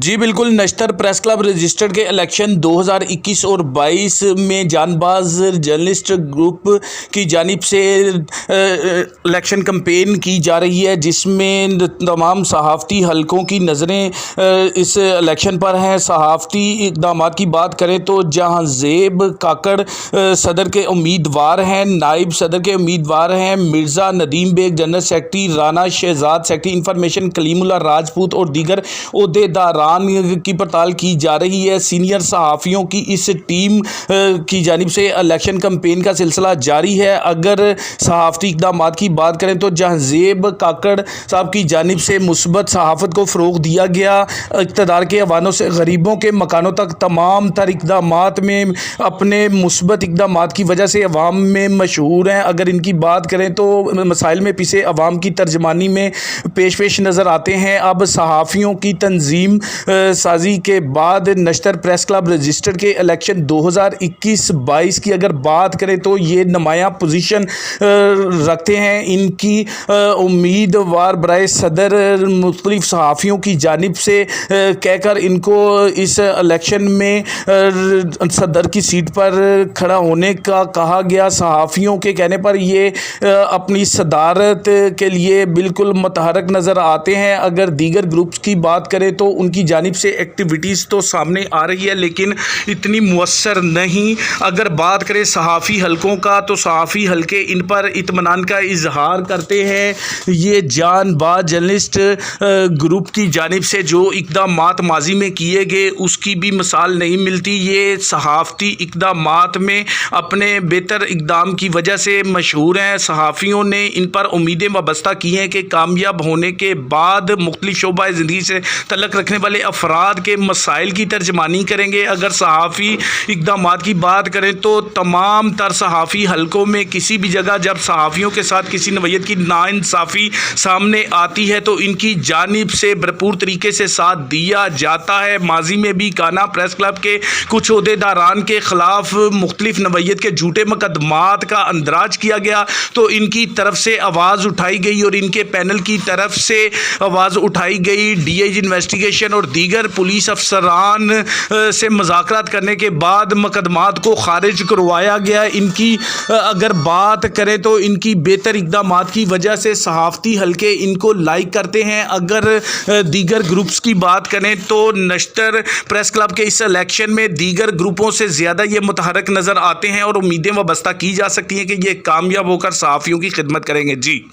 जी बिल्कुल, नश्तर press club registered के election 2021 और 22 में जांबाज जर्नलिस्ट ग्रुप की जानिब से इलेक्शन कैंपेन की जा रही है, जिसमें तमाम सहाफ़ती हलकों की नज़रें इस इलेक्शन पर हैं। सहाफ़ती इक़दामात की बात करें तो जहांज़ेब काकड़ सदर के उम्मीदवार हैं, नायब सदर के उम्मीदवार हैं Mirza Nadeem Baig general secretary, Rana Shahzad secretary information, Kalimullah Rajput और दीगर ओहदेदार की पड़ताल की जा रही है। सीनियर सहाफ़ियों की इस टीम की जानिब से इलेक्शन कैंपेन का सिलसिला जारी है। अगर सहाफ़ती इक़दामात की बात करें तो जहांज़ेब काकड़ साहब की जानिब से मुस्बत सहाफ़त को फ़रोग़ दिया गया। इक़्तिदार के हवालों से गरीबों के मकानों तक तमाम तर इक़दामात में अपने मुस्बत इक़दामात की वजह से अवाम में मशहूर हैं। अगर इनकी बात करें तो मसाइल में पिसे अवाम की तर्जमानी में पेश नज़र आते हैं। अब सहाफ़ियों की तंजीम साजी के बाद नश्तर प्रेस क्लब रजिस्टर्ड के इलेक्शन 2021-22 की अगर बात करें तो ये नुमायाँ पोजीशन रखते हैं। इनकी उम्मीदवार बराए सदर मुख्तलिफ सहाफ़ियों की जानिब से कहकर इनको इस इलेक्शन में सदर की सीट पर खड़ा होने का कहा गया। सहाफ़ियों के कहने पर ये अपनी सदारत के लिए बिल्कुल मतहरक नज़र आते हैं। अगर दीगर ग्रुप्स की बात करें तो उनकी जानिब से एक्टिविटीज़ तो सामने आ रही है, लेकिन इतनी मुअस्सर नहीं। अगर बात करें सहाफ़ी हलकों का तो सहाफ़ी हलके इन पर इत्मीनान का इजहार करते हैं। ये जांबाज जर्नलिस्ट ग्रुप की जानिब से जो इक़दामात माजी में किए गए उसकी भी मिसाल नहीं मिलती। ये सहाफ़ती इक़दामात में अपने बेहतर इक़दाम की वजह से मशहूर हैं। सहाफ़ियों ने इन पर उम्मीदें वाबस्ता की हैं कि कामयाब होने के बाद मुख्तलिफ शोबा ज़िंदगी से तल्लुक़ रखने वाले अफराद के मसाइल की तर्जमानी करेंगे। अगर सहाफ़ी इक़दामात की बात करें तो तमाम तर सहाफ़ी हलकों में किसी भी जगह जब सहाफ़ियों के साथ किसी नवयत की नाइंसाफ़ी सामने आती है तो इनकी जानिब से भरपूर तरीके से साथ दिया जाता है। माजी में भी काना प्रेस क्लब के कुछ ओहदेदारान के ख़िलाफ़ मुख्तलिफ नवयत के झूठे मुकदमात का अंदराज किया गया तो इनकी तरफ से आवाज़ उठाई गई और इनके पैनल की तरफ से आवाज़ उठाई गई। DIG इन्वेस्टिगेशन और दीगर पुलिस अफसरान से मुज़ाकरात करने के बाद मुकदमात को खारिज करवाया गया। इनकी अगर बात करें तो इनकी बेहतर इक़दामात की वजह से सहाफ़ती हलके इनको लाइक करते हैं। अगर दीगर ग्रुप्स की बात करें तो नश्तर प्रेस क्लब के इस इलेक्शन में दीगर ग्रुपों से ज़्यादा ये मुतहरक नज़र आते हैं और उम्मीदें वाबस्ता की जा सकती हैं कि ये कामयाब होकर सहाफ़ियों की खिदमत करेंगे। जी।